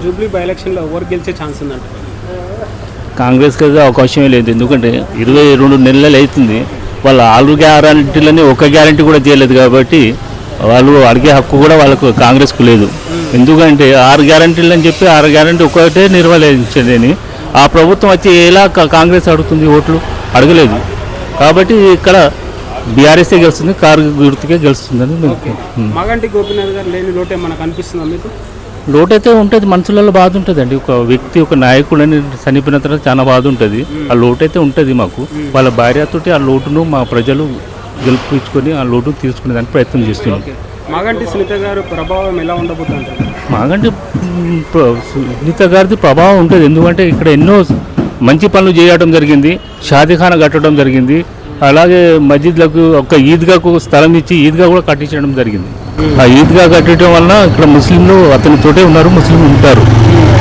Jubilee by ఎలక్షన్లో ఎవరు గెలిచే ఛాన్స్ ఉందంట? కాంగ్రెస్కి అయితే అవకాశమే లేదు. ఎందుకంటే 22 నెలలు అవుతుంది, వాళ్ళ 6 గ్యారంటీలని ఒక గ్యారంటీ కూడా చేయలేదు కాబట్టి వాళ్ళు అడిగే హక్కు కూడా వాళ్ళకు కాంగ్రెస్కు లేదు. ఎందుకంటే 6 గ్యారంటీలు అని చెప్పి 6 గ్యారంటీ ఒకటే నిర్వహించదని ఆ ప్రభుత్వం వచ్చి ఎలా కాంగ్రెస్ అడుగుతుంది? ఓట్లు అడగలేదు. కాబట్టి ఇక్కడ బీఆర్ఎస్ఏ గెలుస్తుంది, కారు గుర్తుకే గెలుస్తుందని. మాగంటి గోపీనాథ్ గారు లేని లోటే మనకు అనిపిస్తుందా మీకు? లోటు అయితే ఉంటుంది, మనసులలో బాధ ఉంటుందండి. ఒక వ్యక్తి ఒక నాయకుడని చనిపోయిన తర్వాత చాలా బాధ ఉంటుంది. ఆ లోటు అయితే ఉంటుంది మాకు. వాళ్ళ భార్యతోటి ఆ లోటును మా ప్రజలు గెలుపుకొని ఆ లోటును తీసుకునేదానికి ప్రయత్నం చేస్తున్నాం. మాగంటి సునీత గారు ప్రభావం ఎలా ఉండబోతుంది? మాగంటి సునీత గారిది ప్రభావం ఉంటుంది. ఎందుకంటే ఇక్కడ ఎన్నో మంచి పనులు చేయడం జరిగింది, షాదీఖానా కట్టడం జరిగింది, అలాగే మస్జిద్లకు ఒక ఈద్గాకు స్థలం ఇచ్చి ఈద్గా కూడా కట్టించడం జరిగింది. ఆ ఈద్గా కట్టడం వలన ఇక్కడ ముస్లింలు అతనితోటే ఉన్నారు, ముస్లింలు ఉంటారు.